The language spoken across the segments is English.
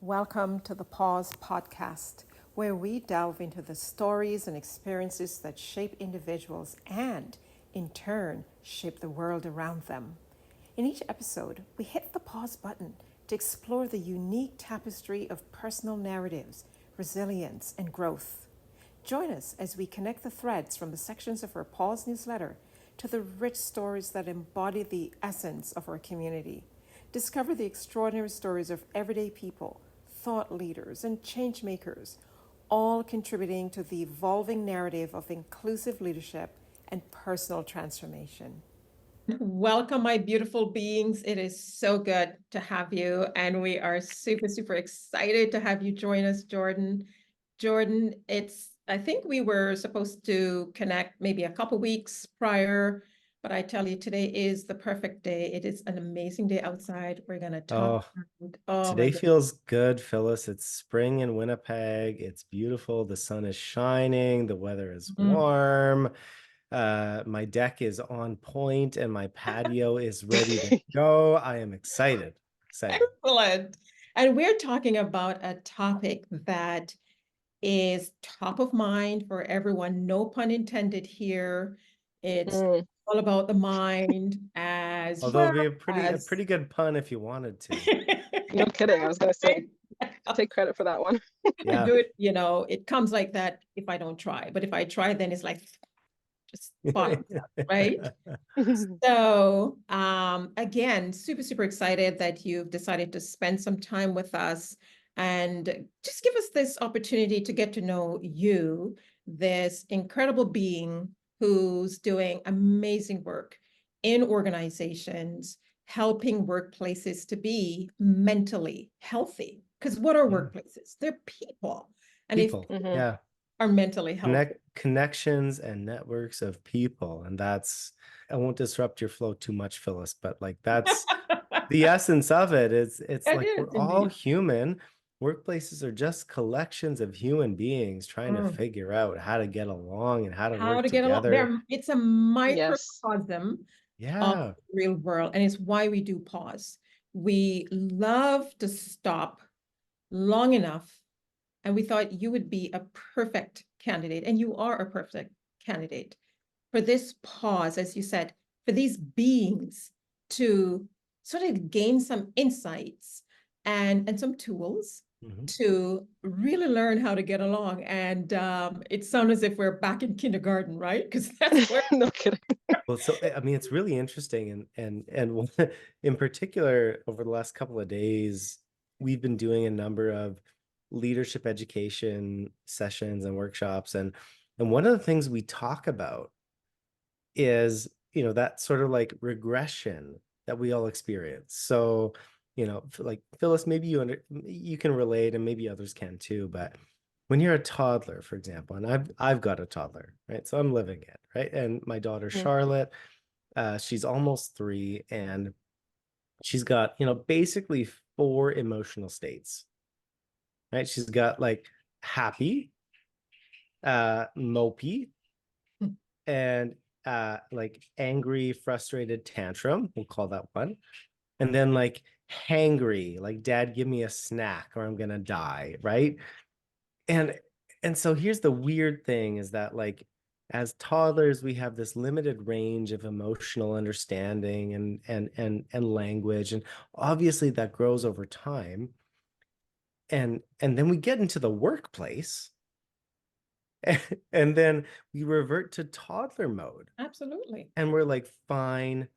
Welcome to the Pause Podcast, where we delve into the stories and experiences that shape individuals and, in turn, shape the world around them. In each episode, we hit the pause button to explore the unique tapestry of personal narratives, resilience, and growth. Join us as we connect the threads from the sections of our Pause newsletter to the rich stories that embody the essence of our community. Discover the extraordinary stories of everyday people, thought leaders, and change makers, all contributing to the evolving narrative of inclusive leadership and personal transformation. Welcome, my beautiful beings. It is so good to have you, and we are super, super excited to have you join us, Jordan. Jordan, I think we were supposed to connect maybe a couple weeks prior, but I tell you, today is the perfect day. It is an amazing day outside. We're going to talk. Oh, Oh my today goodness. feels good, Phyllis. It's spring in Winnipeg. It's beautiful. The sun is shining. The weather is Mm. warm. My deck is on point and my patio is ready to go. I am excited. Excited. Excellent. And we're talking about a topic that is top of mind for everyone. No pun intended here. It's Mm, all about the mind as Although well it'd be a as pretty good pun if you wanted to. no kidding. I was going to say, take credit for that one. Yeah. do it, it comes like that if I don't try. But if I try, then it's like just bottoms up, right? So, again, super, super excited that you've decided to spend some time with us and just give us this opportunity to get to know you, this incredible being who's doing amazing work in organizations, helping workplaces to be mentally healthy. Because what are Yeah. workplaces? They're people. And if People. people Mhm. Yeah. are mentally healthy, Connections and networks of people. And I won't disrupt your flow too much, Phyllis, but like that's the essence of it. It's it like is we're all indeed. human. Workplaces are just collections of human beings trying to Mm. figure out how to get along and how to How work to get along. together. It's a Yes. microcosm of Yeah. the real world, and it's why we do pause. We love to stop long enough, and we thought you would be a perfect candidate, and you are a perfect candidate for this pause, as you said, for these beings to sort of gain some insights and some tools Mhm. to really learn how to get along. And it sounds as if we're back in kindergarten, right? Because that's where. No kidding. Well, so I mean, it's really interesting, and in particular, over the last couple of days, we've been doing a number of leadership education sessions and workshops, and one of the things we talk about is, that sort of like regression that we all experience. So, like Phyllis, maybe you can relate, and maybe others can too, but when you're a toddler, for example, and I've got a toddler, right? So I'm living it, right? And my daughter Mhm. Charlotte, she's almost 3, and she's got, basically 4 emotional states, right? She's got like happy, mopey, and like angry, frustrated tantrum. We'll call that one. And then like hangry, like dad, give me a snack or I'm gonna die, right? And so here's the weird thing is that like as toddlers, we have this limited range of emotional understanding and language. And obviously that grows over time. And then we get into the workplace and then we revert to toddler mode. Absolutely. And we're like, fine,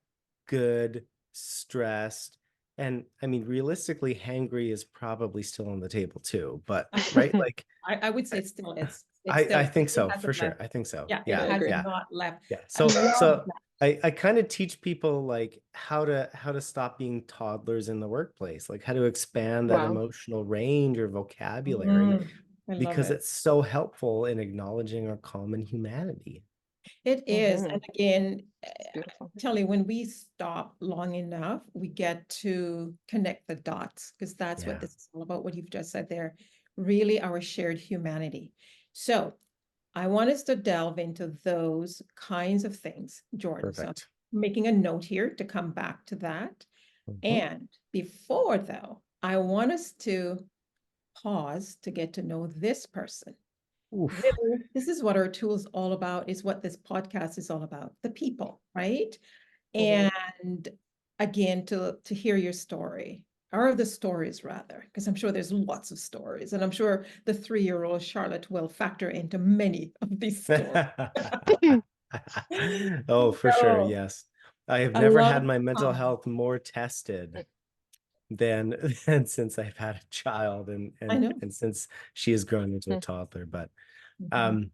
good, stressed. And I mean, realistically, hangry is probably still on the table too. But right, like I would say it still is. It I still think it so, for hasn't sure. left. I think so. Yeah, it I Yeah, has agree. yeah, not left. yeah. I So love that. I kind of teach people like how to stop being toddlers in the workplace, like how to expand that Wow. emotional range or vocabulary, Mm, I love because it. it's so helpful in acknowledging our common humanity. It is. Hmm. And again, It's beautiful. tell you, when we stop long enough, we get to connect the dots because that's what Yeah, this is all about, what you've just said there, really our shared humanity. So I want us to delve into those kinds of things, Jordan. So I'm perfect. making a note here to come back to that. Mhm. And before though, I want us to pause to get to know this person. Oof. Really, this is what our tool is all about, is what this podcast is all about, the people, right? And again, to hear your story, or the stories rather, because I'm sure there's lots of stories, and I'm sure the 3-year-old Charlotte will factor into many of these stories. Oh, for sure. So, Yes. I have a never lot had of my mental fun. health more tested than since I've had a child I know. and since she has grown into a toddler. But Mhm.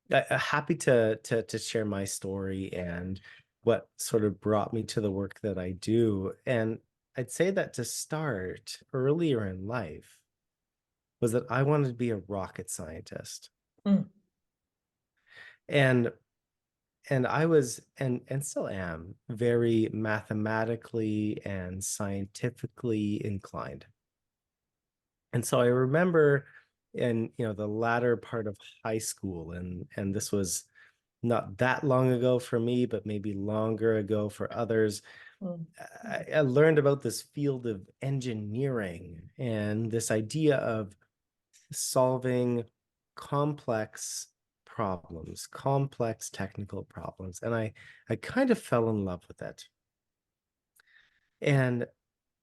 happy to share my story and what sort of brought me to the work that I do. And I'd say that to start earlier in life was that I wanted to be a rocket scientist. Mm. And I was and still am very mathematically and scientifically inclined. And so I remember in the latter part of high school, and this was not that long ago for me, but maybe longer ago for others. Mm. I learned about this field of engineering and this idea of solving complex problems, complex technical problems. And I kind of fell in love with it. And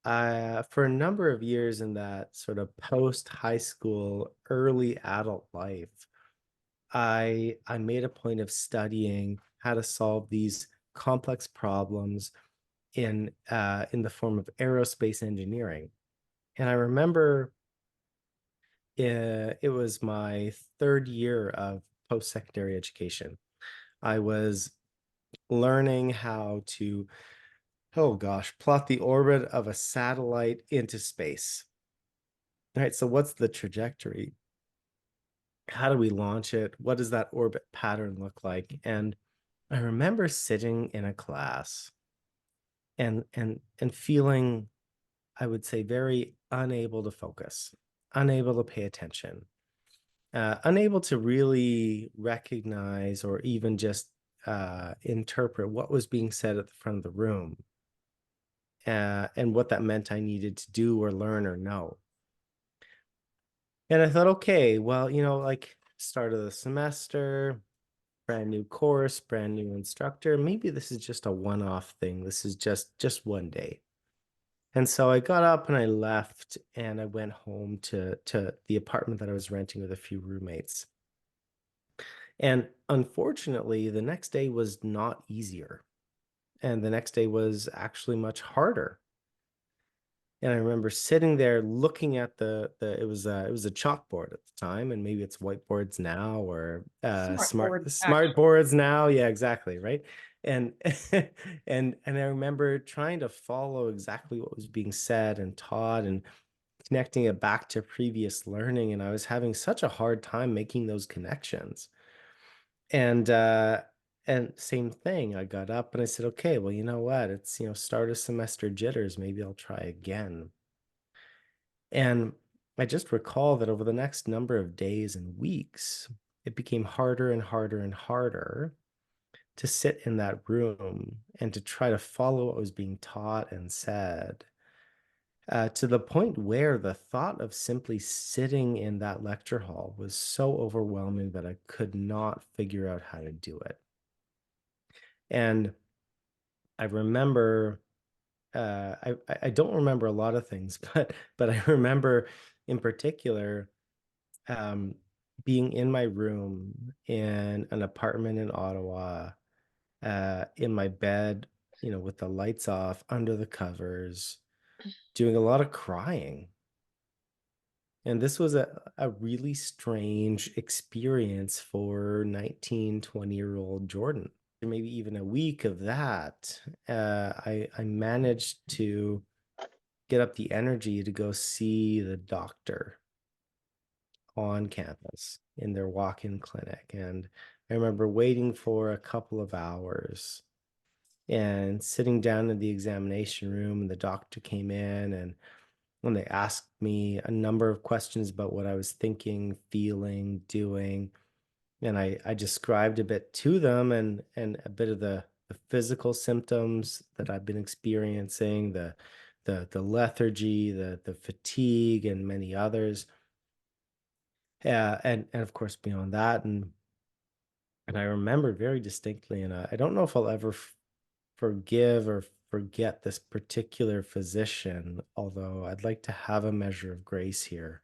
for a number of years in that sort of post high school, early adult life, I made a point of studying how to solve these complex problems in the form of aerospace engineering. And I remember it was my third year of post-secondary education. I was learning how to, oh gosh, plot the orbit of a satellite into space. All right, so what's the trajectory? How do we launch it? What does that orbit pattern look like? And I remember sitting in a class and feeling, I would say, very unable to focus, unable to pay attention, unable to really recognize or even just interpret what was being said at the front of the room, and what that meant I needed to do or learn or know. And I thought, okay, well, like start of the semester, brand new course, brand new instructor, maybe this is just a one-off thing. This is just one day. And so I got up and I left and I went home to the apartment that I was renting with a few roommates. And unfortunately, the next day was not easier. And the next day was actually much harder. And I remember sitting there looking at it was a chalkboard at the time, and maybe it's whiteboards now or Smart smart boards, actually. boards now. Yeah, exactly, right. And and I remember trying to follow exactly what was being said and taught and connecting it back to previous learning, and I was having such a hard time making those connections. And same thing, I got up and I said, okay, well, you know what? It's, start of semester jitters. Maybe I'll try again. And I just recall that over the next number of days and weeks, it became harder and harder and harder to sit in that room and to try to follow what was being taught and said, to the point where the thought of simply sitting in that lecture hall was so overwhelming that I could not figure out how to do it. And I remember, I don't remember a lot of things, but I remember in particular, um, being in my room in an apartment in Ottawa, in my bed, with the lights off, under the covers, doing a lot of crying. And this was a really strange experience for 19, 20-year-old Jordan. Maybe even a week of that, I managed to get up the energy to go see the doctor on campus in their walk-in clinic. And I remember waiting for a couple of hours and sitting down in the examination room, and the doctor came in and when they asked me a number of questions about what I was thinking, feeling, doing, and I described a bit to them and a bit of the physical symptoms that I've been experiencing, the lethargy, the fatigue, and many others. And of course beyond that, and I remember very distinctly, and I don't know if I'll ever forgive or forget this particular physician, although I'd like to have a measure of grace here.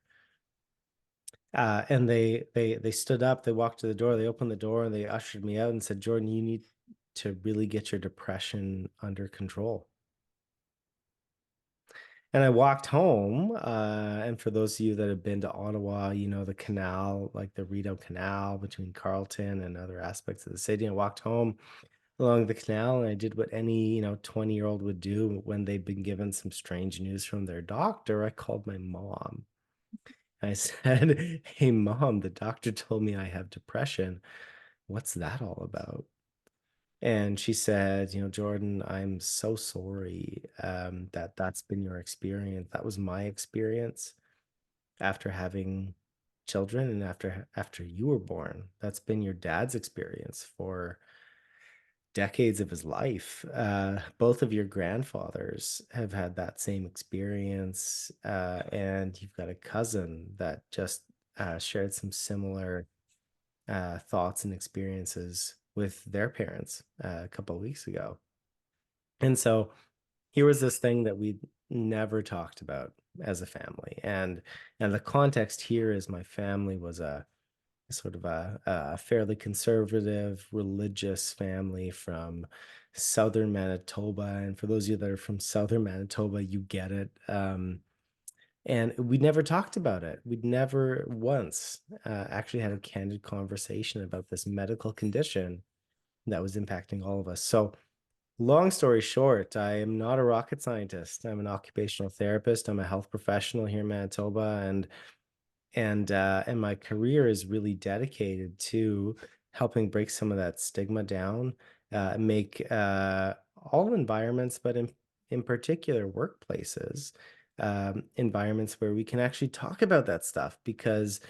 And they stood up, they walked to the door, they opened the door, and they ushered me out and said, "Jordan, you need to really get your depression under control." And I walked home, and for those of you that have been to Ottawa, you know the canal, like the Rideau Canal between Carleton and other aspects of the city. I walked home along the canal, and I did what any, 20-year-old would do when they've been given some strange news from their doctor. I called my mom. I said, "Hey, mom, the doctor told me I have depression. What's that all about?" And she said, "Jordan, I'm so sorry that that's been your experience. That was my experience after having children and after you were born. That's been your dad's experience for decades of his life. Both of your grandfathers have had that same experience, and you've got a cousin that just shared some similar thoughts and experiences with their parents a couple of weeks ago." And so here was this thing that we never talked about as a family, and the context here is my family was a sort of a fairly conservative religious family from southern Manitoba. And for those of you that are from southern Manitoba, you get it. And we never talked about it. We'd never once actually had a candid conversation about this medical condition that was impacting all of us. So, long story short, I am not a rocket scientist. I'm an occupational therapist. I'm a health professional here in Manitoba, and my career is really dedicated to helping break some of that stigma down, make all environments, but in particular workplaces, environments where we can actually talk about that stuff. Because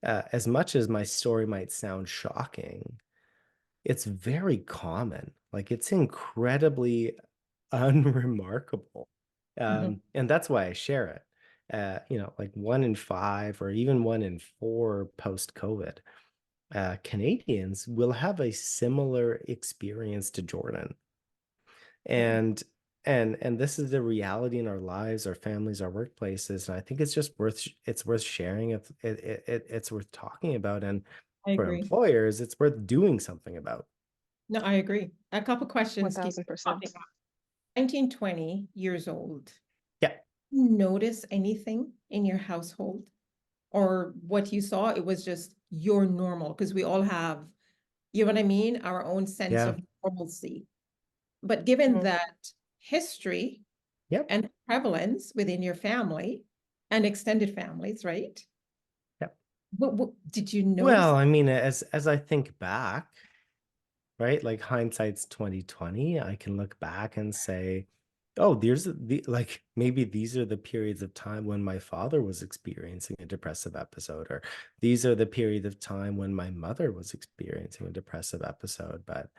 as much as my story might sound shocking, it's very common. Like, it's incredibly unremarkable. And that's why I share it. Like 1 in 5 or even 1 in 4 post-COVID, Canadians will have a similar experience to Jordan. And this is the reality in our lives, our families, our workplaces. And I think it's just worth sharing. It's worth talking about. And I for agree. employers, it's worth doing something about. No, I agree. A couple questions. 1000%. 19, 20 years old. Yeah. Notice anything in your household or what you saw? It was just your normal, because we all have, you know what I mean? Our own sense Yeah. of normalcy. But given Mhm. that history Yep. and prevalence within your family and extended families, right? Yep. What did you notice? Well, I mean, as I think back, right? Like, hindsight's 2020. I can look back and say, oh, maybe these are the periods of time when my father was experiencing a depressive episode, or these are the period of time when my mother was experiencing a depressive episode. But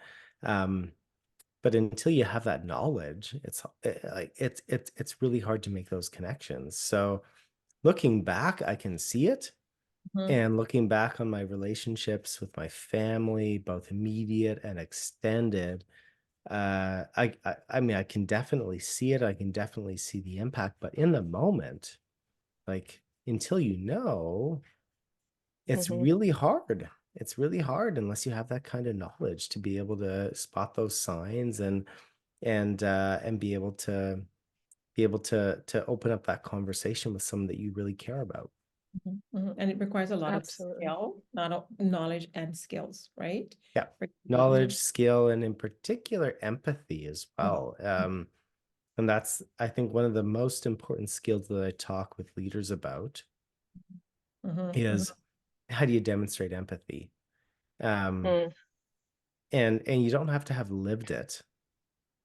until you have that knowledge, it's really hard to make those connections. So looking back, I can see it. Mhm. And looking back on my relationships with my family, both immediate and extended, I mean, I can definitely see it. I can definitely see the impact. But in the moment, like, until it's Mhm. really hard. It's really hard unless you have that kind of knowledge to be able to spot those signs and be able to open up that conversation with someone that you really care about. And it requires a lot Absolutely. of skill, knowledge and skills, right? Yeah. For- Knowledge, skill, and in particular, empathy as Mhm. well. And that's, I think, one of the most important skills that I talk with leaders about Mhm. is how do you demonstrate empathy? Mm. And you don't have to have lived it,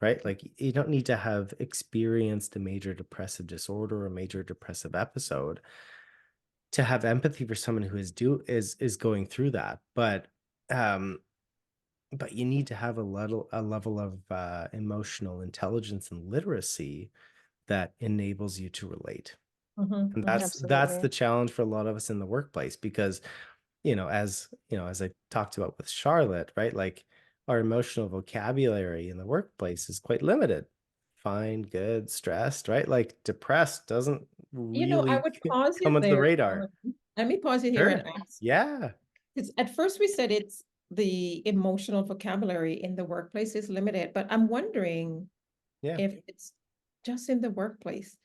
right? Like, you don't need to have experienced a major depressive disorder or a major depressive episode to have empathy for someone who is going through that. But you need to have a level of emotional intelligence and literacy that enables you to relate. And that's the Absolutely. challenge for a lot of us in the workplace, because as I talked about with Charlotte, right? Like our emotional vocabulary in the workplace is quite limited. Fine, good, stressed, right? Like depressed doesn't I really would pause come you onto the there. radar. Let me pause you here and Sure. ask. Yeah. Because at first we said it's the emotional vocabulary in the workplace is limited, but I'm wondering Yeah. if it's just in the workplace.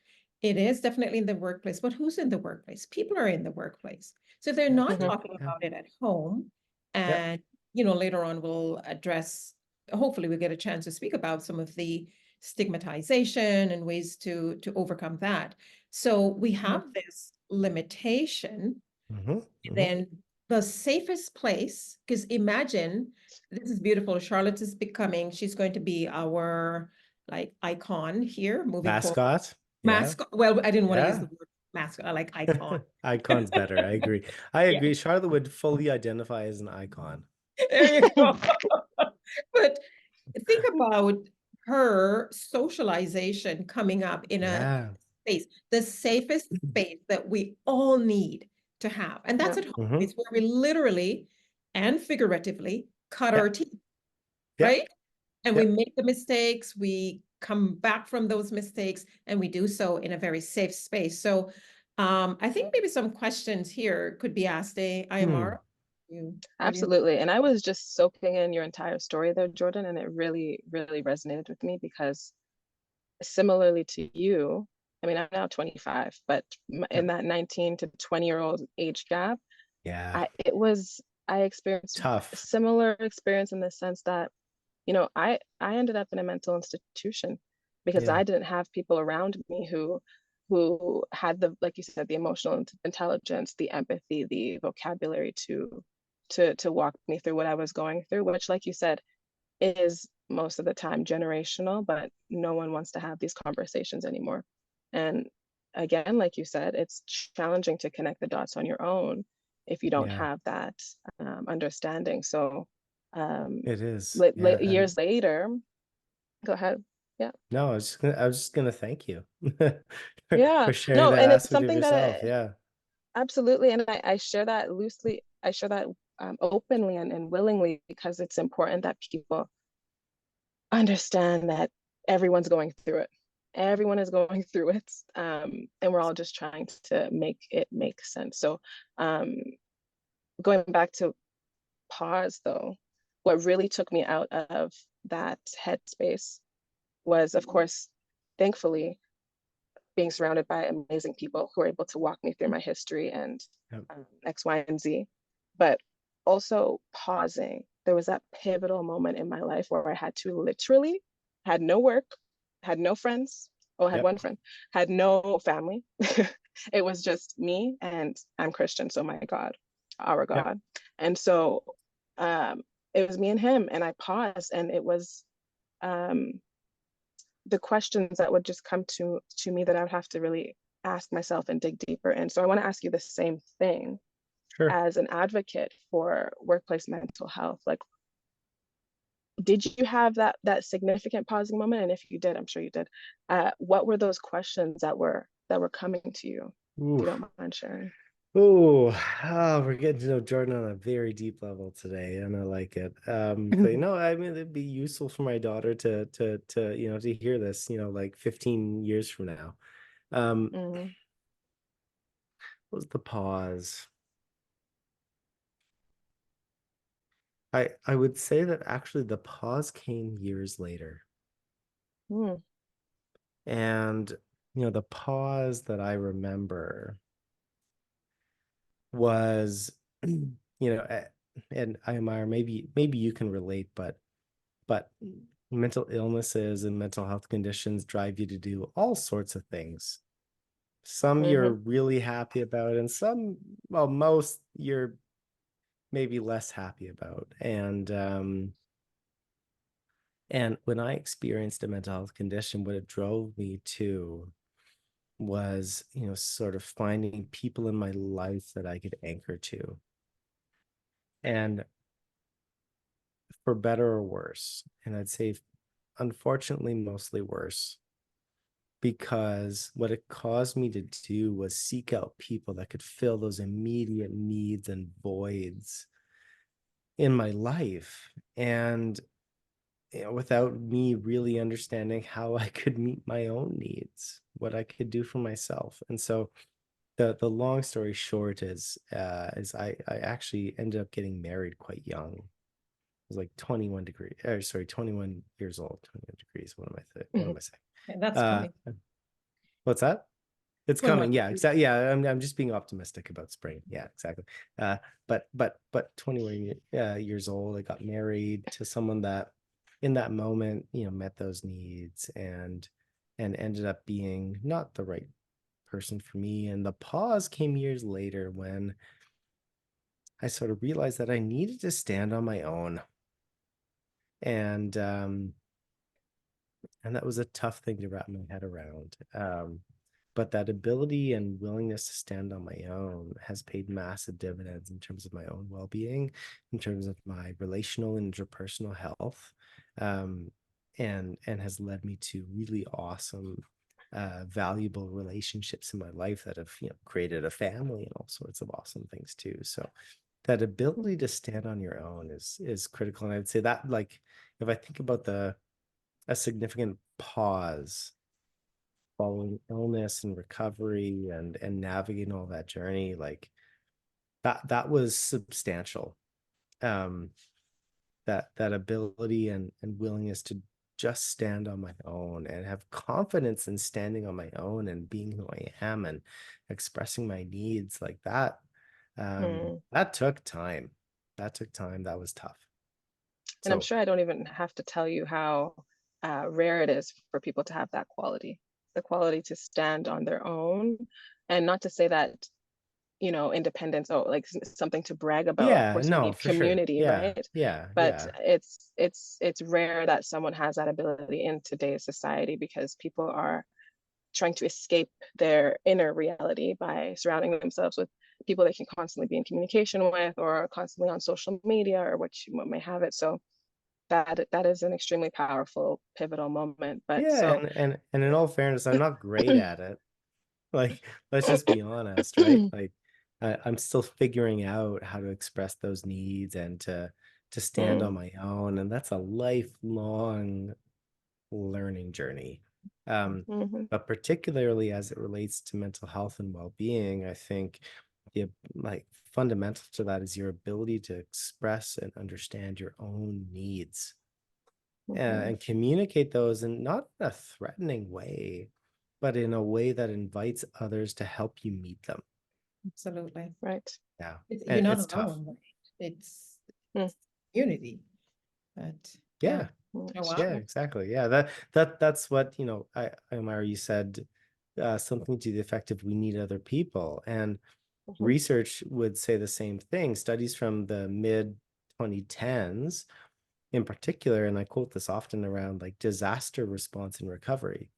It is definitely in the workplace, but who's in the workplace? People are in the workplace. So if they're Yeah. not Mhm. talking Yeah. about it at home, Yep. and later on we'll address, hopefully we get a chance to speak about some of the stigmatization and ways to overcome that. So we have this limitation, then the safest place, because imagine, this is beautiful. Charlotte is becoming, she's going to be our like icon here moving forward. Mascot. Yeah. Mascot. Well, I didn't want to use Yeah. the word mascot. I like icon. Icon's better. I agree. I Yeah. agree. Charlotte would fully identify as an icon. There you go. But think about her socialization coming up in a Yeah. space, the safest space that we all need to have. And that's Yeah. at home. It's where we literally and figuratively cut our Yep. teeth, Yep. right? And we Yep. make the mistakes, we come back from those mistakes, and we do so in a very safe space. So I think maybe some questions here could be asked. Ayamara, what do you Absolutely. And I was just soaking in your entire story there, Jordan, and it really, really resonated with me because similarly to you, I mean, I'm now 25, but in that 19 to 20-year-old age gap, Yeah. I experienced a Tough. similar experience in the sense that, I ended up in a mental institution because Yeah. I didn't have people around me who had the, like you said, the emotional intelligence, the empathy, the vocabulary to walk me through what I was going through, which, like you said, is most of the time generational, but no one wants to have these conversations anymore. And again, like you said, it's challenging to connect the dots on your own if you don't Yeah. have that understanding. So It is. Yeah. years later, go ahead. Yeah. No, I was just gonna thank you Yeah. for sharing No, that and it's aspect of something yourself. that Yeah. absolutely, and I share that loosely. I share that openly and willingly because it's important that people understand that everyone's going through it. Everyone is going through it, and we're all just trying to make it make sense. So, um, going back to pause, though, what really took me out of that headspace was, of course, thankfully, being surrounded by amazing people who are able to walk me through my history and Yep. X, Y, and Z. But also pausing. There was that pivotal moment in my life where I had to literally had no work, had no friends. Oh, I had Yep. one friend, had no family. It was just me, and I'm Christian, so my God, our Yep. God. And so it was me and him, and I paused, and it was um, the questions that would just come to me that I would have to really ask myself and dig deeper in. So I want to ask you the same thing Sure. as an advocate for workplace mental health. Like, did you have that significant pausing moment? And if you did, I'm sure you did. What were those questions that were coming to you? If you don't mind sharing. Oh, we're getting to know Jordan on a very deep level today, and I like it. But I mean, it'd be useful for my daughter to to hear this, like 15 years from now. Mm-hmm. What was the pause? I would say that actually the pause came years later. Mm. And the pause that I remember was, and I admire, maybe you can relate, but mental illnesses and mental health conditions drive you to do all sorts of things. Some you're Mm-hmm. really happy about, and some, well, most you're maybe less happy about. And when I experienced a mental health condition, what it drove me to was, sort of finding people in my life that I could anchor to. And for better or worse, and I'd say, unfortunately, mostly worse, because what it caused me to do was seek out people that could fill those immediate needs and voids in my life. And without me really understanding how I could meet my own needs, what I could do for myself. And so the long story short is I actually ended up getting married quite young. I was like 21 years old. 21 degrees. What am I saying? Yeah, that's coming. What's that? It's 21 coming. Yeah, degrees. exactly. Yeah, I'm just being optimistic about spring. Yeah, exactly. But 21 years old, I got married to someone that in that moment, met those needs and ended up being not the right person for me. And the pause came years later when I sort of realized that I needed to stand on my own. And that was a tough thing to wrap my head around. But that ability and willingness to stand on my own has paid massive dividends in terms of my own well-being, in terms of my relational and interpersonal health, and has led me to really awesome, valuable relationships in my life that have created a family and all sorts of awesome things too. So that ability to stand on your own is critical. And I'd say that, like, if I think about a significant pause following illness and recovery and navigating all that journey, like that was substantial. That ability and willingness to just stand on my own and have confidence in standing on my own and being who I am and expressing my needs like that. That took time. That was tough. And I'm sure I don't even have to tell you how rare it is for people to have that quality, the quality to stand on their own. And not to say that, independence, like something to brag about. Of Yeah, course, we no, need for sure. community, Yeah, right? yeah, But yeah. it's rare that someone has that ability in today's society, because people are trying to escape their inner reality by surrounding themselves with people they can constantly be in communication with, or constantly on social media, or what may have it. So that is an extremely powerful, pivotal moment. But Yeah, so and in all fairness, I'm not great at it. Like, let's just be honest, right? Like, I'm still figuring out how to express those needs and to stand on my own, and that's a lifelong learning journey. But particularly as it relates to mental health and well-being, I think like fundamental to that is your ability to express and understand your own needs. And communicate those in not a threatening way, but in a way that invites others to help you meet them. Absolutely. right. Yeah. You're not it's tough. alone, right? It's unity. But Yeah. Oh, wow. Yeah, exactly. Yeah. That's what, Amara, you said something to the effect of we need other people. And research would say the same thing. Studies from the mid 2010s in particular, and I quote this often around like disaster response and recovery,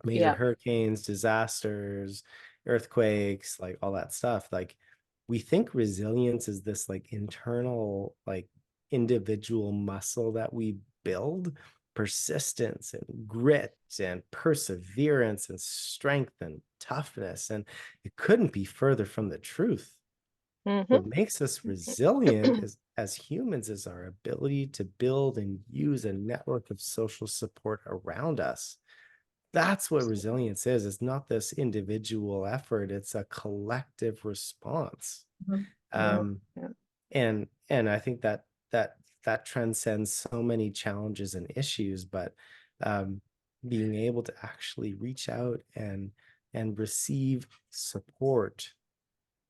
major hurricanes, disasters, earthquakes, like all that stuff. Like, we think resilience is this like internal, like individual muscle that we build, persistence and grit and perseverance and strength and toughness. And it couldn't be further from the truth. What makes us resilient as humans is our ability to build and use a network of social support around us. That's what resilience is. It's not this individual effort, it's a collective response. And I think that transcends so many challenges and issues, but being able to actually reach out and receive support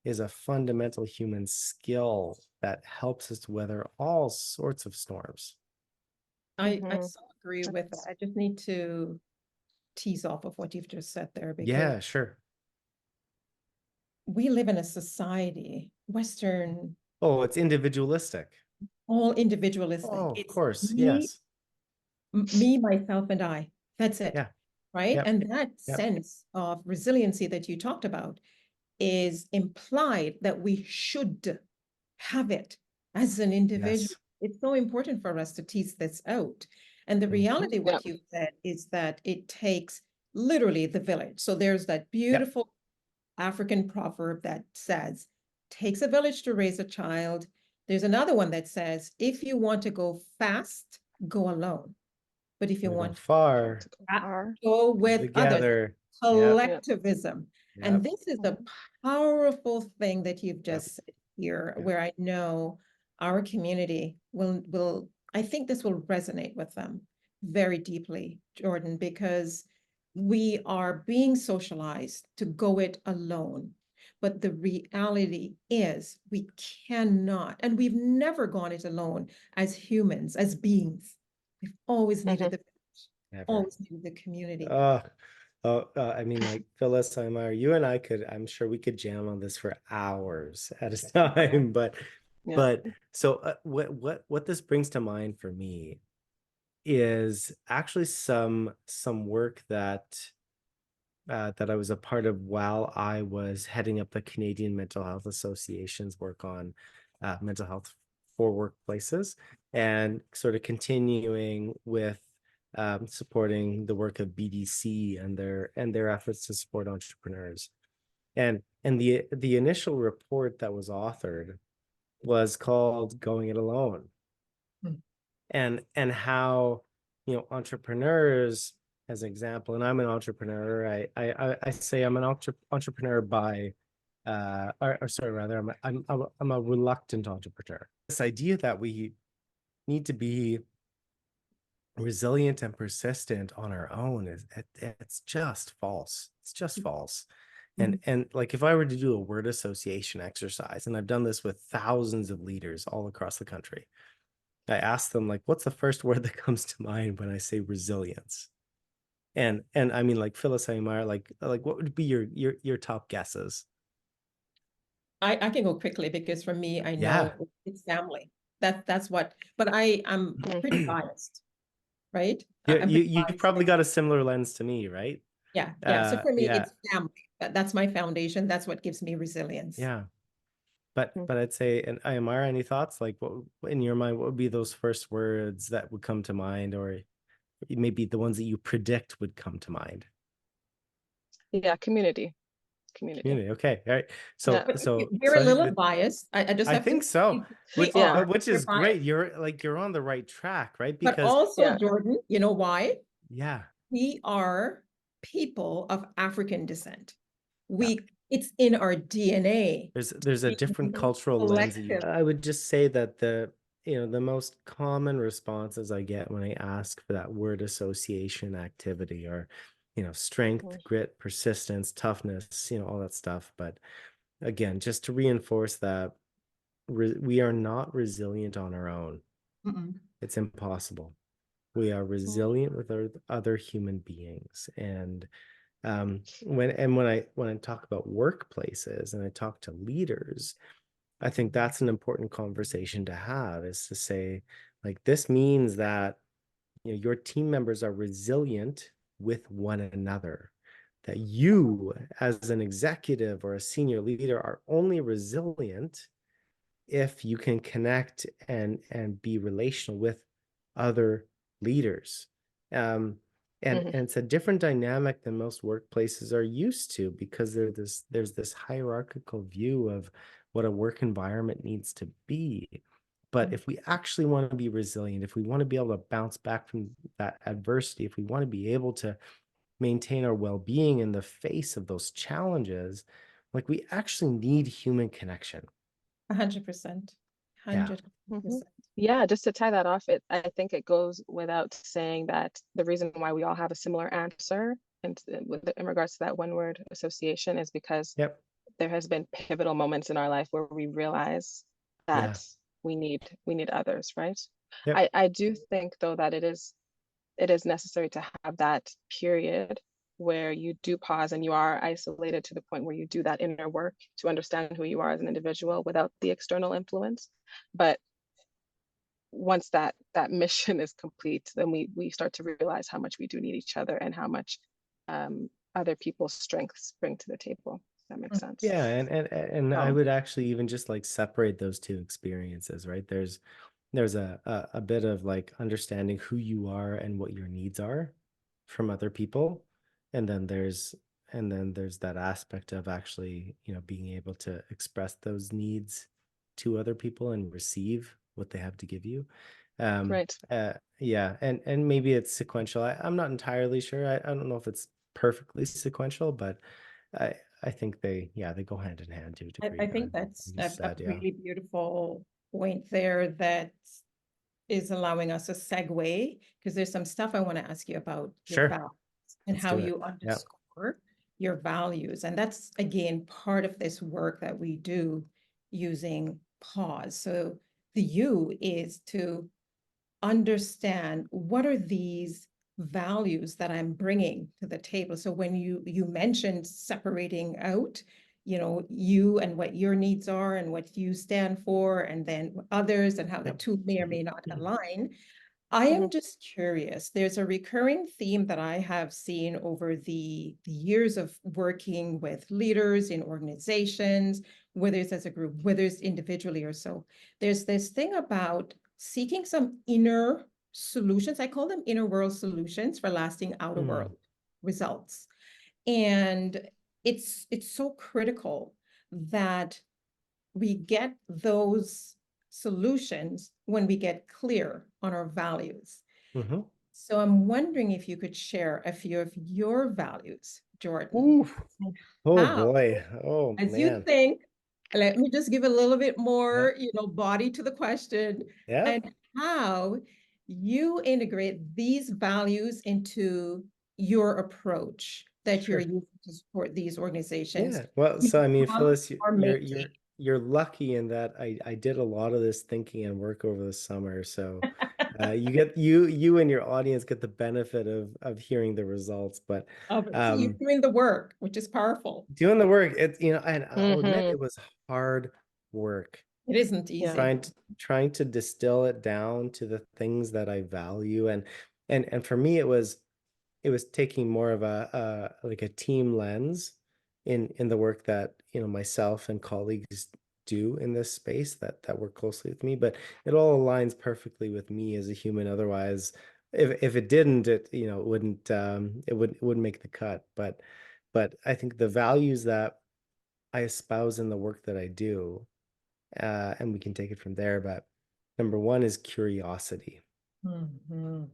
is a fundamental human skill that helps us to weather all sorts of storms. I so agree with that. I just need to tease off of what you've just said there, because Yeah, sure. we live in a society, Western, Oh, it's individualistic. all individualistic. Oh, of It's course. me, Yes. me, myself, and I. That's it. Yeah. Right. Yep. And that Yep. sense of resiliency that you talked about is implied that we should have it as an individual. Yes. It's so important for us to tease this out. And the reality, what you said, is that it takes literally the village. So there's that beautiful African proverb that says, takes a village to raise a child. There's another one that says, if you want to go fast, go alone. But if you We go want far Are. go with others, together. Yeah. collectivism. Yep. And this is a powerful thing that you've Yep. just said here, Yep. where I know our community will, I think this will resonate with them very deeply, Jordan, because we are being socialized to go it alone. But the reality is we cannot, and we've never gone it alone as humans, as beings. We've always needed the village, Never. always needed the community. I mean, like Phyllis, you and I could, I'm sure we could jam on this for hours at a time, but so what this brings to mind for me is actually some work that I was a part of while I was heading up the Canadian Mental Health Association's work on mental health for workplaces, and sort of continuing with supporting the work of BDC and their efforts to support entrepreneurs. And the initial report that was authored was called "Going It Alone," and how, you know, entrepreneurs, as an example, and I'm an entrepreneur. I say I'm an entrepreneur by, or sorry, rather, I'm a reluctant entrepreneur. This idea that we need to be resilient and persistent on our own it's just false. It's just false. And like, if I were to do a word association exercise, and I've done this with thousands of leaders all across the country, I ask them, like, what's the first word that comes to mind when I say resilience? And I mean, like, Phyllis Aymar, like what would be your top guesses? I can go quickly because for me, I know it's family. That's what, but I'm pretty biased, right? You've probably got a similar lens to me, right? Yeah. So for me, it's family. That's my foundation. That's what gives me resilience. Yeah. But I'd say, and Aymar, any thoughts? Like, what in your mind, what would be those first words that would come to mind, or maybe the ones that you predict would come to mind? Yeah, community. Okay, all right. So we're a little biased. I just have think to so. Which is great. You're on the right track, right? Because but also, Jordan, you know why? Yeah. We are people of African descent. It's in our DNA. There's a different cultural lens. I would just say that the most common responses I get when I ask for that word association activity are, strength, grit, persistence, toughness, all that stuff. But again, just to reinforce that we are not resilient on our own. It's impossible. We are resilient with other human beings. And when I talk about workplaces and I talk to leaders, I think that's an important conversation to have, is to say, like, this means that your team members are resilient with one another, that you as an executive or a senior leader are only resilient if you can connect and be relational with other leaders. And it's a different dynamic than most workplaces are used to, because there's this hierarchical view of what a work environment needs to be. But if we actually want to be resilient, if we want to be able to bounce back from that adversity, if we want to be able to maintain our well-being in the face of those challenges, like, we actually need human connection. 100%. 100%. Yeah, just to tie that off, I think it goes without saying that the reason why we all have a similar answer in regards to that one word association is because there has been pivotal moments in our life where we realize that we need others, right? I do think, though, that it is necessary to have that period where you do pause and you are isolated to the point where you do that inner work to understand who you are as an individual without the external influence. But once that mission is complete, then we start to realize how much we do need each other and how much other people's strengths bring to the table. That makes sense. Yeah, and I would actually even just, like, separate those two experiences, right? There's a bit of, like, understanding who you are and what your needs are from other people, and then there's that aspect of actually, being able to express those needs to other people and receive what they have to give you. Right. Yeah, and maybe it's sequential. I'm not entirely sure. I don't know if it's perfectly sequential, but I think they go hand in hand to a degree. I think that's like you a said, yeah. really beautiful point there that is allowing us a segue, because there's some stuff I want to ask you about your Sure. values and Let's how do it. you Yeah. underscore your values. And that's, again, part of this work that we do using pause. So the U is to understand what are these values that I'm bringing to the table. So when you mentioned separating out, you and what your needs are and what you stand for, and then others and how the Yep. two may or may not align. I am just curious. There's a recurring theme that I have seen over the years of working with leaders in organizations, whether it's as a group, whether it's individually or so. There's this thing about seeking some inner solutions. I call them inner world solutions for lasting outer world results. And it's so critical that we get those solutions when we get clear on our values. Mm-hmm. So I'm wondering if you could share a few of your values, Jordan. Ooh. Oh How, boy. Oh as you man. think, let me just give a little bit more, body to the question, Yeah. and how you integrate these values into your approach that you're Sure. using to support these organizations. Yeah. Well, so I mean, Become Phyllis, or you're make you're you're lucky in that I did a lot of this thinking and work over the summer. So you and your audience get the benefit of hearing the results. But of it. So you're doing the work, which is powerful. doing the work, it's and I'll admit Mm-hmm. it was hard work. It isn't Yeah. easy. Trying to distill it down to the things that I value, and for me it was taking more of a like a team lens in the work that myself and colleagues do in this space that work closely with me, but it all aligns perfectly with me as a human. Otherwise, if it didn't, it wouldn't make the cut. But I think the values that I espouse in the work that I do, and we can take it from there, but number one is curiosity. Mhm.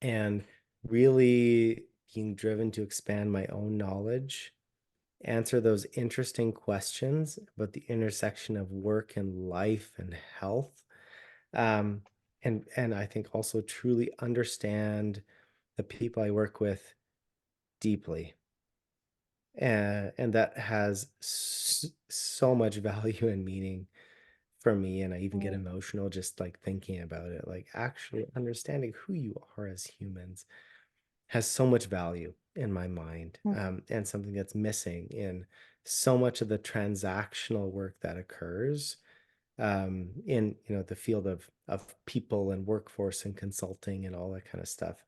And really being driven to expand my own knowledge, answer those interesting questions about the intersection of work and life and health. Um, and I think also truly understand the people I work with deeply. And that has so much value and meaning for me. And I even get emotional just like thinking about it, like actually understanding who you are as humans has so much value in my mind, and something that's missing in so much of the transactional work that occurs in the field of people and workforce and consulting and all that kind of stuff.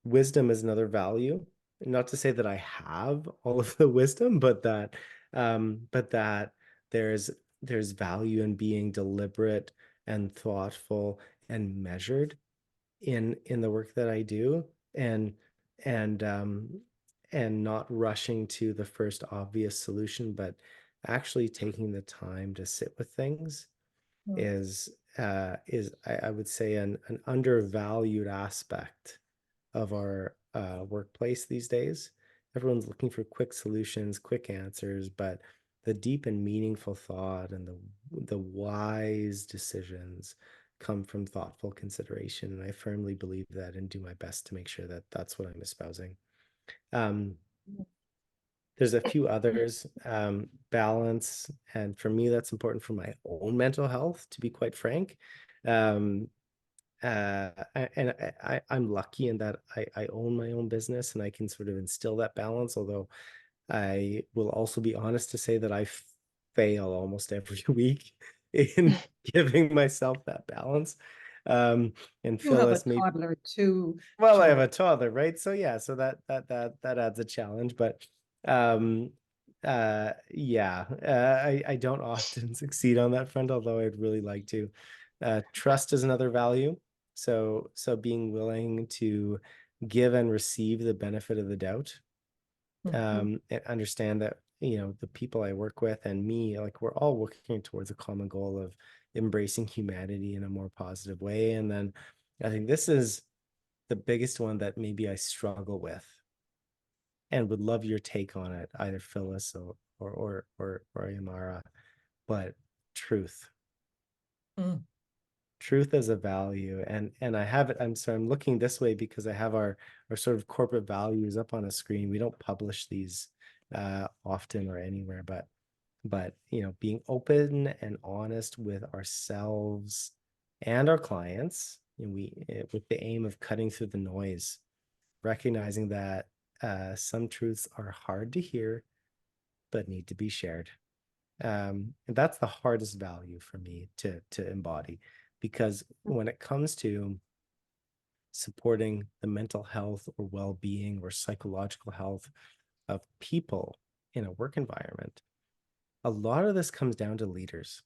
Wisdom is another value. Not to say that I have all of the wisdom, but that there's there's value in being deliberate and thoughtful and measured in the work that I do, and and um and not rushing to the first obvious solution, but actually taking the time to sit with things is I would say an undervalued aspect of our workplace these days. Everyone's looking for quick solutions, quick answers, but the deep and meaningful thought and the wise decisions come from thoughtful consideration. And I firmly believe that and do my best to make sure that that's what I'm espousing. There's a few others, balance. And for me, that's important for my own mental health, to be quite frank. Um, I'm lucky in that I own my own business and I can sort of instill that balance, although I will also be honest to say that I fail almost every week in giving myself that balance. And You have a Phyllis, maybe, toddler too, well, I have Jordan. a toddler, right? So yeah, so that adds a challenge, but um yeah, I don't often succeed on that front, although I'd really like to. Trust is another value. So being willing to give and receive the benefit of the doubt, Mhm. and understand that, the people I work with and me, like, we're all working towards a common goal of embracing humanity in a more positive way. And then I think this is the biggest one that maybe I struggle with, and would love your take on it, either Phyllis or Yamara. But truth. Mm. Truth as a value. And I have it, I'm looking this way because I have our sort of corporate values up on a screen. We don't publish these often or anywhere, but being open and honest with ourselves and our clients, and with the aim of cutting through the noise, recognizing that some truths are hard to hear but need to be shared. And that's the hardest value for me to embody, because when it comes to supporting the mental health or well-being or psychological health of people in a work environment, a lot of this comes down to leaders.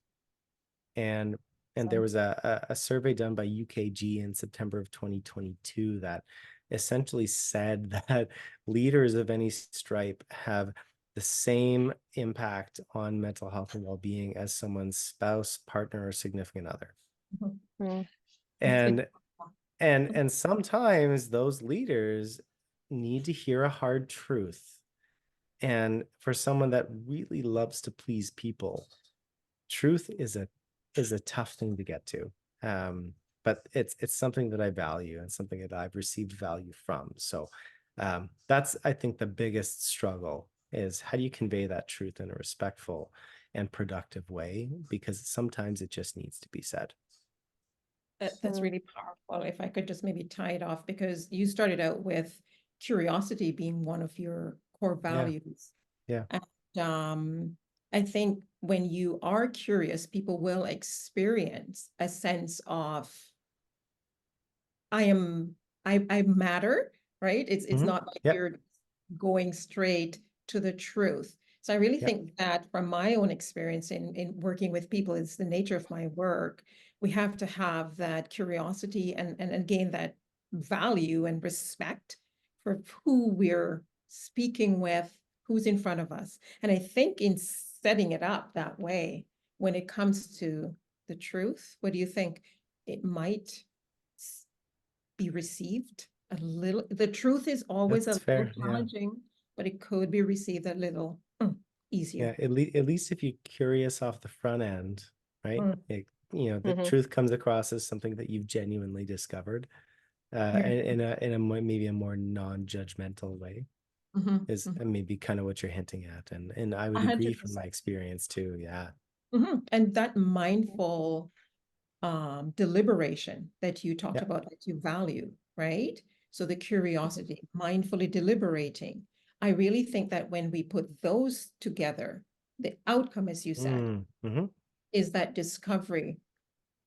And there was a survey done by UKG in September of 2022 that essentially said that leaders of any stripe have the same impact on mental health and well-being as someone's spouse, partner, or significant other. Mm. And sometimes those leaders need to hear a hard truth. And for someone that really loves to please people, truth is a tough thing to get to. But it's something that I value and something that I've received value from. So that's, I think, the biggest struggle is, how do you convey that truth in a respectful and productive way? Because sometimes it just needs to be said. That's really powerful. If I could just maybe tie it off, because you started out with curiosity being one of your core values. Yeah. And I think when you are curious, people will experience a sense of I matter, right? It's Mhm. not like Yep. you're going straight to the truth. So I really Yep. think that from my own experience in working with people, it's the nature of my work. We have to have that curiosity and gain that value and respect for who we're speaking with, who's in front of us. And I think in setting it up that way, when it comes to the truth, what do you think? It might be received a little. The truth is always That's a little fair. Yeah. challenging, but it could be received a little easier. Yeah. At least if you're curious off the front end, right? Mm. The truth comes across as something that you've genuinely discovered, and in a maybe a more non-judgmental way, is maybe kind of what you're hinting at. And I would agree from my 100%. experience too. Yeah. And that mindful deliberation that you talked Yeah. about, that you value, right? So the curiosity, mindfully deliberating. I really think that when we put those together, the outcome, as you said, is that discovery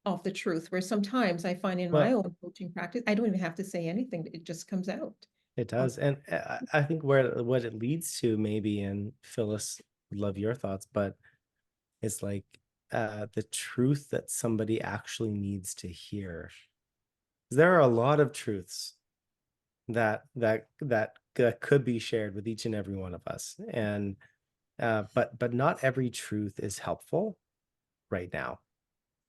of the truth, where sometimes I find in my Well, own coaching practice, I don't even have to say anything. It just comes out. it does. And I think what it leads to, maybe, and Phyllis, would love your thoughts, but it's like the truth that somebody actually needs to hear. There are a lot of truths that could be shared with each and every one of us. And but not every truth is helpful right now.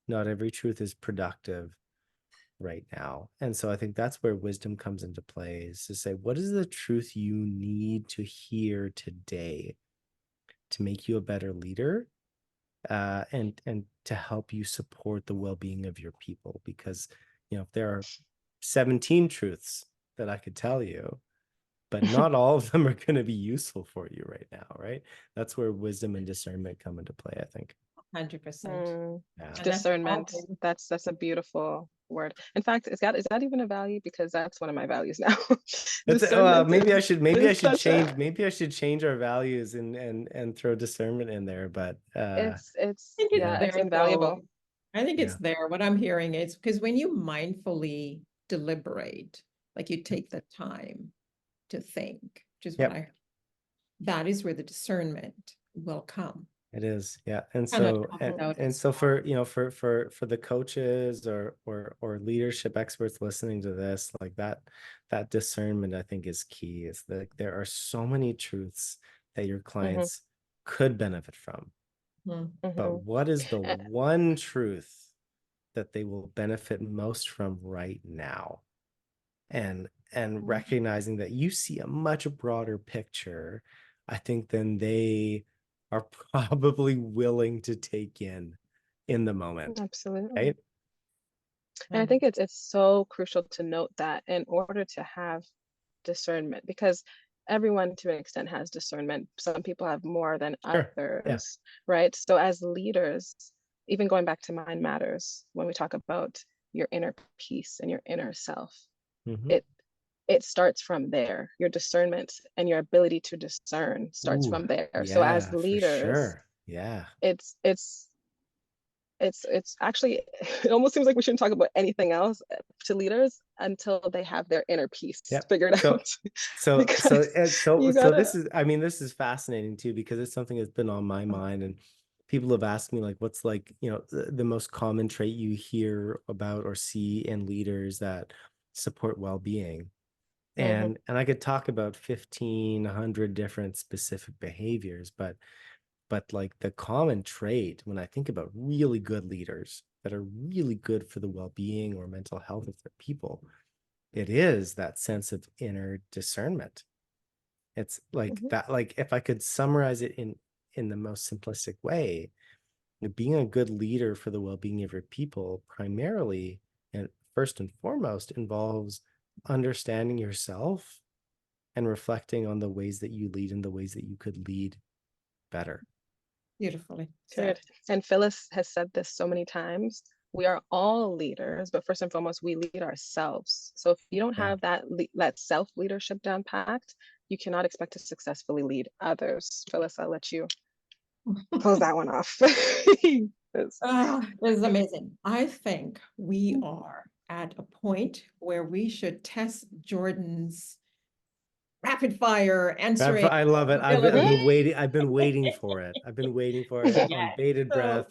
Not every truth is productive right now. And so I think that's where wisdom comes into play, is to say, what is the truth you need to hear today to make you a better leader, and to help you support the well-being of your people? Because if there are 17 truths that I could tell you, but not all of them are going to be useful for you right now, right? That's where wisdom and discernment come into play, I think. 100%. Yeah. Discernment. That's a beautiful word. In fact, is that even a value? Because that's one of my values now. Discernment maybe I should change our values and throw discernment in there, but it's I think it's it's there, invaluable. though. I think it's there. What I'm hearing is, because when you mindfully deliberate, like you take the time to think, which is what I heard, that is where the discernment will come. It is, yeah. And Cannot so have without and it. so for for the coaches or leadership experts listening to this, like that discernment I think is key. Is that there are so many truths that your clients could benefit from, Mhm. but what is the Uh, one truth that they will benefit most from right now? And recognizing that you see a much broader picture, I think, than they are probably willing to take in the moment, Absolutely. right? And I think it's so crucial to note that in order to have discernment, because everyone to an extent has discernment. Some people have more than Sure. Yeah. others, right? So as leaders, even going back to mind matters, when we talk about your inner peace and your inner self, Mhm. it starts from there. Your discernment and your ability to discern starts Ooh, from there. So as yeah, for leaders, sure. Yeah. it's it's actually it almost seems like we shouldn't talk about anything else to leaders until they have their inner peace Yep. figured So out. so Because you so gotta this is, I mean, this is fascinating too, because it's something that's been on my mind, and people have asked me, like, what's, like, the most common trait you hear about or see in leaders that support well-being. Mhm. And I could talk about 1,500 different specific behaviors, but like the common trait when I think about really good leaders that are really good for the well-being or mental health of their people, it is that sense of inner discernment. It's like Mhm. that, like, if I could summarize it in the most simplistic way, being a good leader for the well-being of your people primarily and first and foremost involves understanding yourself and reflecting on the ways that you lead and the ways that you could lead better. Beautifully Period. said. And Phyllis has said this so many times. We are all leaders, but first and foremost, we lead ourselves. So if you don't Yeah. have that self leadership down packed, you cannot expect to successfully lead others. Phyllis, I'll let you close that one off. This is amazing. I think we are at a point where we should test Jordan's rapid fire answering I love it. I've ability. been waiting. I've been waiting for it. I've been waiting for it on bated So, breath.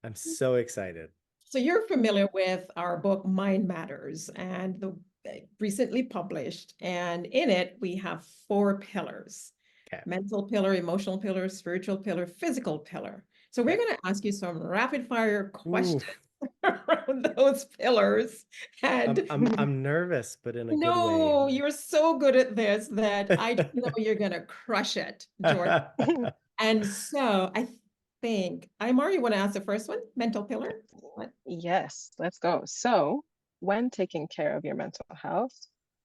I'm so excited. so you're familiar with our book Mind Matters, and the recently published, and in it we have 4 pillars: Okay. mental pillar, emotional pillar, spiritual pillar, physical pillar. So we're going to ask you some rapid fire questions around those pillars. And I'm nervous, but in a good way. no, you're so good at this that I just know you're going to crush it, Jordan. And so I think, Imar, you want to ask the first one? Mental pillar? What? Yes, let's go. So, when taking care of your mental health,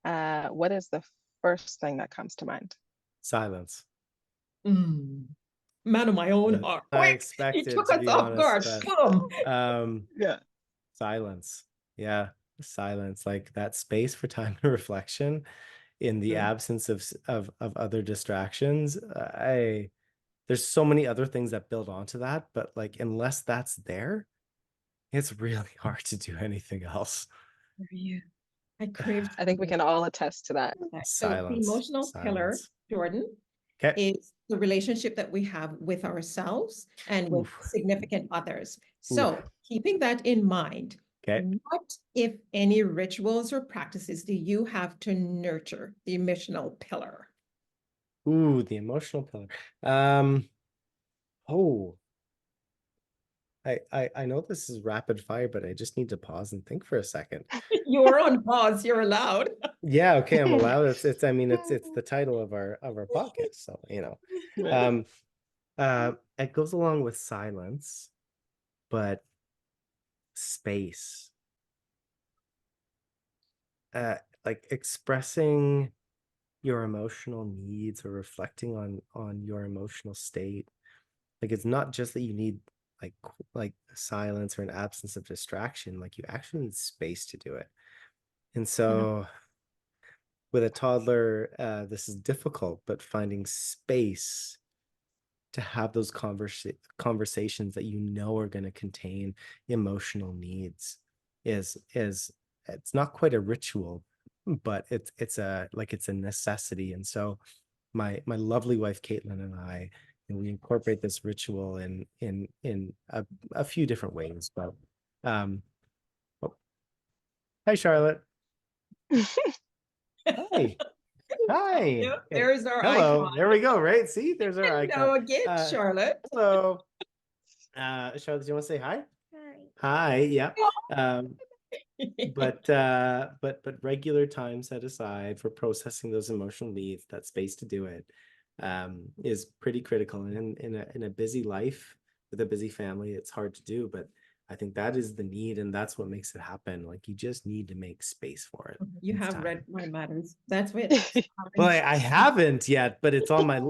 what is the first thing that comes to mind? Silence. Man of my own heart. I Quick, you expected, took to us be off honest, guard. but Boom. Yeah. silence. Yeah, silence, like that space for time and reflection in the absence of other distractions. There's so many other things that build onto that, but like unless that's there, it's really hard to do anything else. I craved. I think we can all attest to that. So the Silence. emotional pillar, Silence. Jordan, Okay. is the relationship that we have with ourselves and with Oof. significant others. So Oof. keeping that in mind, Okay. what, if any, rituals or practices do you have to nurture the emotional pillar? Ooh, the emotional pillar. Oh, I know this is rapid fire, but I just need to pause and think for a second. You're on pause, you're allowed. Yeah, okay, I'm allowed. It's I mean, it's the title of our podcast, so Right. it goes along with silence, but space. Like expressing your emotional needs or reflecting on your emotional state. Like it's not just that you need like silence or an absence of distraction, like you actually need space to do it. And so with a toddler, this is difficult, but finding space to have those conversations that are going to contain emotional needs is it's not quite a ritual, but it's a necessity. And so my lovely wife Caitlin and I, we incorporate this ritual in a few different ways. But oh, hi, Charlotte. Hi. Hi. Yeah, there's our Hello. icon. There we go. Right. See, there's our icon. Hello again, Charlotte. Hello. Charlotte, do you want to say hi? Hi. Yeah. But regular time set aside for processing those emotional needs, that space to do it, is pretty critical. And in a busy life with a busy family, it's hard to do, but I think that is the need, and that's what makes it happen. Like, you just need to make space for it. You It's have time. read My Matters. That's it. Well, I haven't yet, but it's on my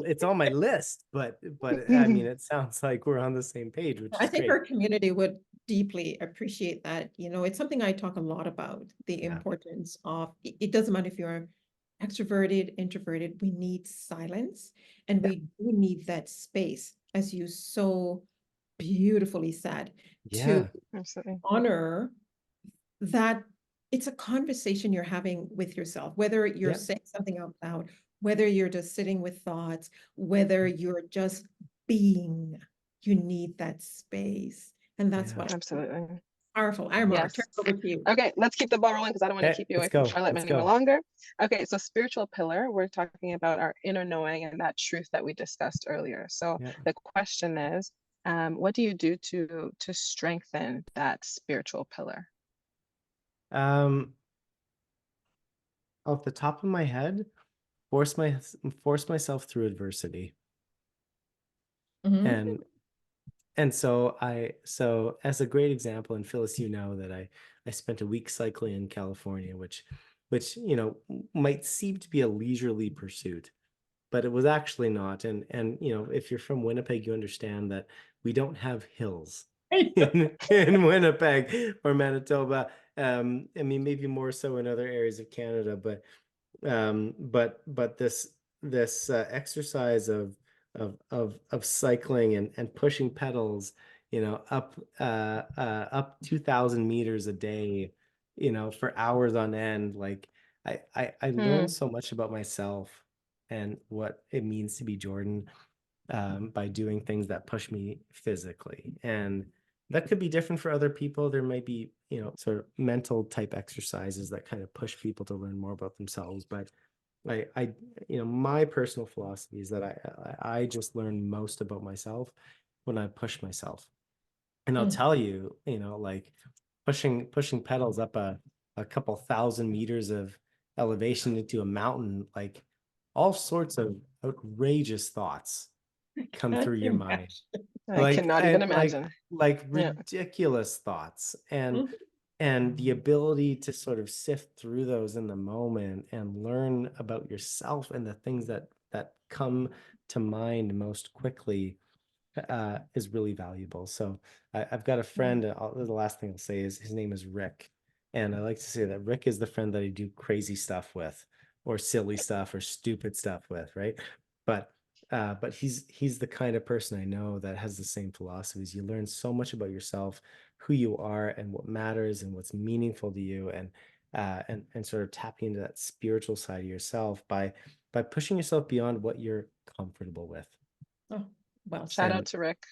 list. But I mean, it sounds like we're on the same page, which I is think great. our community would deeply appreciate that. You know, it's something I talk a lot about, the Yeah. importance of, it doesn't matter if you're extroverted, introverted, we need silence, and we do need that space, as you so beautifully said, Yeah. to Absolutely. honor that it's a conversation you're having with yourself, whether you're Yeah. saying something out loud, whether you're just sitting with thoughts, whether you're just being, you need that space. And that's Yeah. what Absolutely. powerful. Irma, Yes. turn it over to you. Okay, let's keep the ball rolling because I don't want to Okay, keep you away let's from go. Charlotte Let's any more go. longer. Okay, so spiritual pillar, we're talking about our inner knowing and that truth that we discussed earlier. So Yeah. the question is, what do you do to strengthen that spiritual pillar? Off the top of my head, force myself through adversity. Mhm. And so as a great example, and Phyllis, you know that I spent a week cycling in California, which you know might seem to be a leisurely pursuit, but it was actually not. And you know, if you're from Winnipeg, you understand that we don't have hills in Winnipeg or Manitoba. I mean, maybe more so in other areas of Canada, but this exercise of cycling and pushing pedals, you know, up 2,000 meters a day, you know, for hours on end. Like, I learned so much about myself and what it means to be Jordan, by doing things that push me physically. And that could be different for other people. There might be, you know, sort of mental type exercises that kind of push people to learn more about themselves. But you know, my personal philosophy is that I just learn most about myself when I push myself. And I'll tell you, you know, like pushing pedals up a couple thousand meters of elevation into a mountain, like all sorts of outrageous thoughts come through your mind. I cannot even And imagine. like Yeah. ridiculous thoughts, Mhm. and the ability to sort of sift through those in the moment and learn about yourself and the things that come to mind most quickly, is really valuable. So I've got a friend, the last thing I'll say is his name is Rick. And I like to say that Rick is the friend that I do crazy stuff with, or silly stuff, or stupid stuff with, right? But he's the kind of person I know that has the same philosophies. You learn so much about yourself, who you are, and what matters, and what's meaningful to you, and sort of tapping into that spiritual side of yourself by pushing yourself beyond what you're comfortable with. Oh, well, Shout out And to Rick.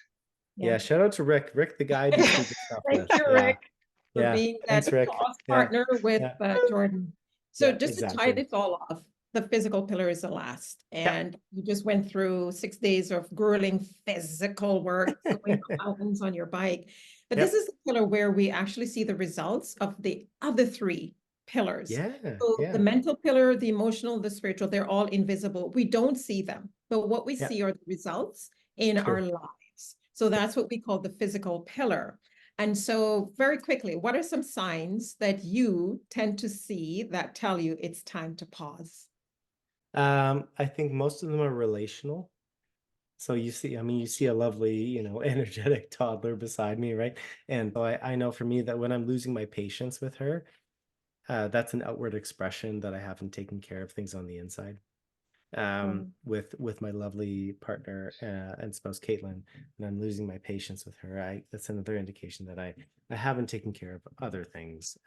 yeah, shout out to Rick. Rick, the guy I do stupid stuff with. thank you, Yeah. Rick, for Yeah. being Thanks, that Rick. cross Yeah. partner with Yeah. Jordan. So Yeah, just to tie exactly. this all off, the physical pillar is the last. And you just went through 6 days of grueling physical work, going up mountains on your bike. But this is the pillar where we actually see the results of the other three pillars. Yeah. So Yeah. the mental pillar, the emotional, the spiritual, they're all invisible. We don't see them, but what we Yeah. see are the results in True. our lives. So that's what we call the physical pillar. And so very quickly, what are some signs that you tend to see that tell you it's time to pause? I think most of them are relational. So you see, I mean, you see a lovely, you know, energetic toddler beside me, right? And so I know for me that when I'm losing my patience with her, that's an outward expression that I haven't taken care of things on the inside. With my lovely partner, and spouse Caitlin, and I'm losing my patience with her, that's another indication that I haven't taken care of other things.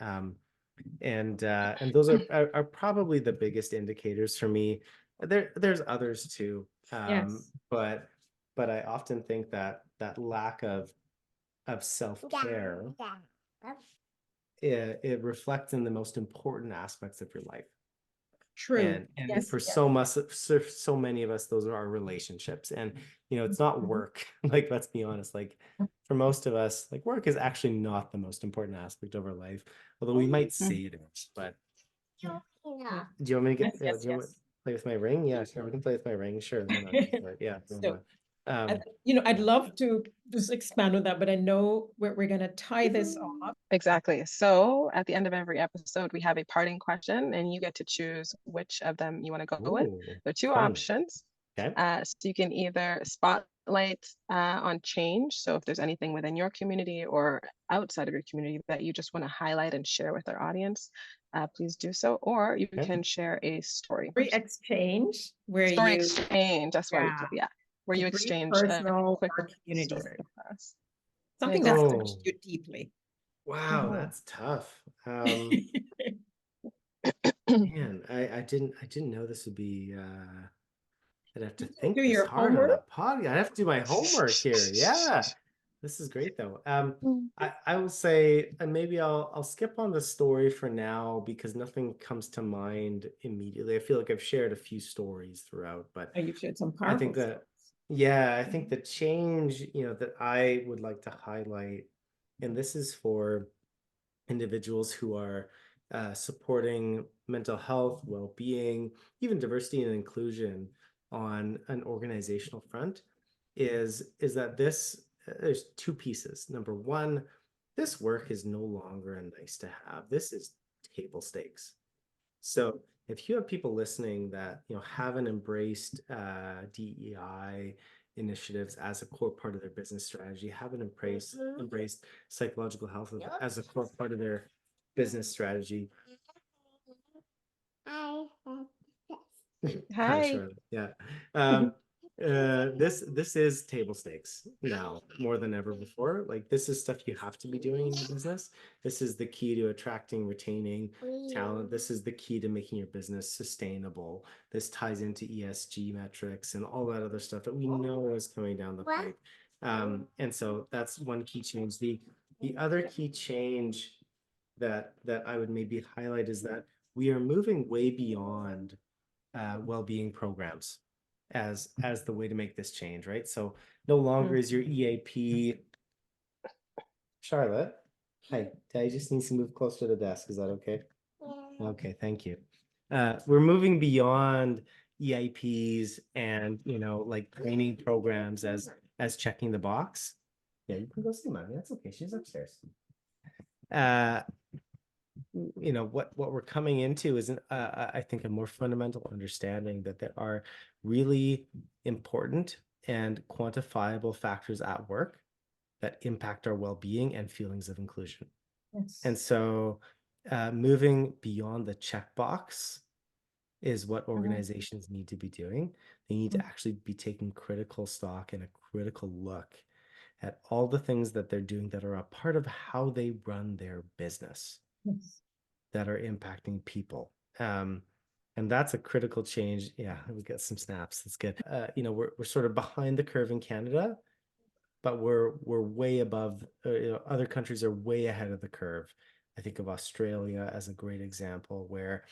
And those are probably the biggest indicators for me. There's others too. Yes. But but I often think that that lack of self-care, it reflects in the most important aspects of your life. True. And Yes. for Yes. so many of us, those are our relationships. And it's not work. Like, let's be honest, like for most of us, like work is actually not the most important aspect of our life, although we might say it is. But Yeah. do you want me to Yes, do yes, you want yes. to play with my ring? Yeah, sure, we can play with my ring. Sure, why not? Yeah, why So, not? I'd love to just expand on that, but I know we're going to tie this off. Exactly. So at the end of every episode, we have a parting question, and you get to choose which of them you want to go with. Ooh, There are two fun. options. Okay. So you can either spotlight on change. So if there's anything within your community or outside of your community that you just want to highlight and share with our audience, please do so. Or you Okay. can share a story. Story exchange where Story you, exchange. That's why we yeah, yeah, where you a brief exchange a personal quick or community story story. with us. Something that Exactly. touched you deeply. Wow, Mhm. that's tough. Man, I didn't know this would be I'd have to think Do this your hard on homework. a podcast. I have to do my homework here. Yeah. This is great though. I will say, and maybe I'll skip on the story for now because nothing comes to mind immediately. I feel like I've shared a few stories throughout, but Oh, you've shared some I powerful think stories. that, yeah, I think the change, that I would like to highlight, and this is for individuals who are supporting mental health, well-being, even diversity and inclusion on an organizational front, is that there's two pieces. Number one, this work is no longer a nice to have. This is table stakes. So if you have people listening that haven't embraced DEI initiatives as a core part of their business strategy, haven't embraced psychological health as a core part of their business strategy. Hi, Hi. Charlotte. Yeah. This is table stakes now more than ever before. Like, this is stuff you have to be doing in your business. This is the key to attracting, retaining talent. This is the key to making your business sustainable. This ties into ESG metrics and all that other stuff that we know is coming down the pipe. And so that's one key change. The other key change that I would maybe highlight is that we are moving way beyond well-being programs as the way to make this change, right? So no longer is your EAP. Charlotte, hi, I just need to move closer to the desk. Is that okay? Yeah. Okay, thank you. We're moving beyond EIPs and like training programs as checking the box. Yeah, you can go see mommy. That's okay. She's upstairs. What we're coming into is I think a more fundamental understanding that there are really important and quantifiable factors at work that impact our well-being and feelings of inclusion. Yes. And so moving beyond the checkbox is what organizations need to be doing. They need to actually be taking critical stock and a critical look at all the things that they're doing that are a part of how they run their business. Yes. That are impacting people. And that's a critical change. Yeah, we got some snaps. That's good. We're sort of behind the curve in Canada, but we're way above. Other countries are way ahead of the curve. I think of Australia as a great example where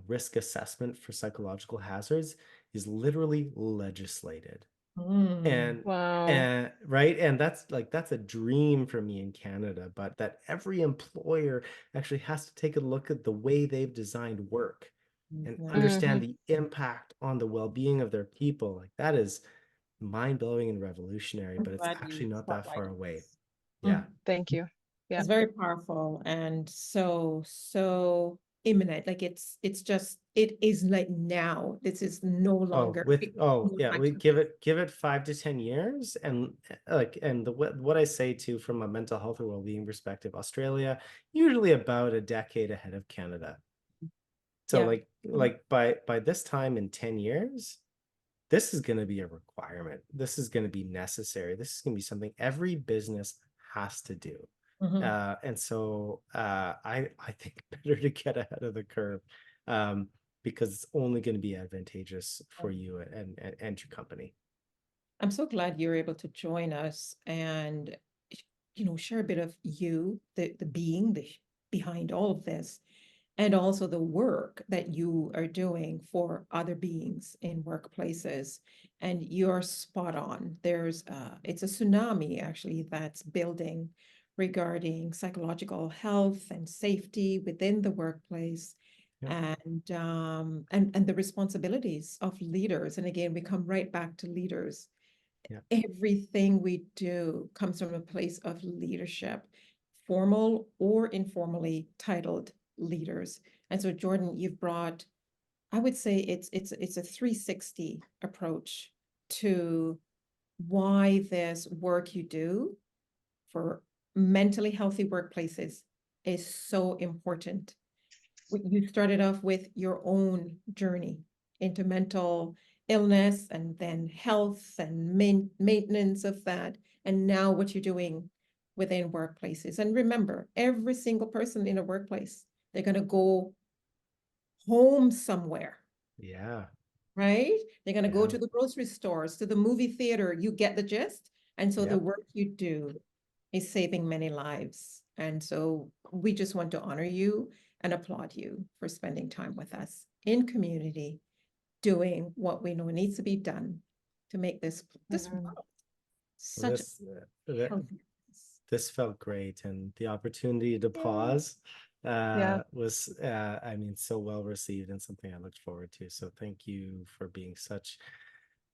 risk assessment for psychological hazards is literally legislated. And Wow. right, and that's a dream for me in Canada, but that every employer actually has to take a look at the way they've designed work and understand the impact on the well-being of their people. Like, that is mind-blowing and revolutionary, but it's actually not that far away. Yeah. Thank you. Yeah. It's very powerful and so imminent. Like it is like now. This is no longer. We give it 5 to 10 years, and what I say too from a mental health or well-being perspective, Australia usually about a decade ahead of Canada. So by this time in 10 years, this is going to be a requirement. This is going to be necessary. This is going to be something every business has to do. And so I think better to get ahead of the curve because it's only going to be advantageous for you and your company. I'm so glad you're able to join us and, share a bit of you, the being behind all of this, and also the work that you are doing for other beings in workplaces. And you're spot on. It's a tsunami actually that's building regarding psychological health and safety within the workplace. Yeah. And the responsibilities of leaders. And again, we come right back to leaders. Yeah. Everything we do comes from a place of leadership, formal or informally titled leaders. And so, Jordan, you've brought, I would say it's a 360 approach to why this work you do for mentally healthy workplaces is so important. You started off with your own journey into mental illness and then health and maintenance of that. And now what you're doing within workplaces. And remember, every single person in a workplace, they're going to go home somewhere, Yeah. right? They're going to go Yeah. to the grocery stores, to the movie theater. You get the gist. And so the Yep. work you do is saving many lives. And so we just want to honor you and applaud you for spending time with us in community, doing what we know needs to be done to make this world such This a healthy place. this felt great, and the opportunity to pause Yeah. was I mean, so well received and something I looked forward to. So thank you for being such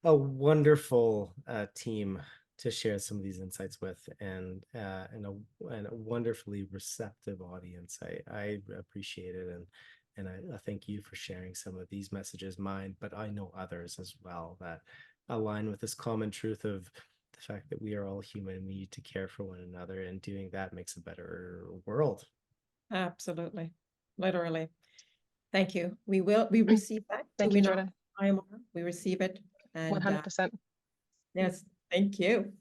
a wonderful team to share some of these insights with, and a wonderfully receptive audience. I appreciate it, and I thank you for sharing some of these messages, mine, but I know others as well that align with this common truth of the fact that we are all human. We need to care for one another, and doing that makes a better world. Absolutely. Literally. Thank you. We receive that. Thank you, Jordan. We receive it. And 100%. yes, thank you.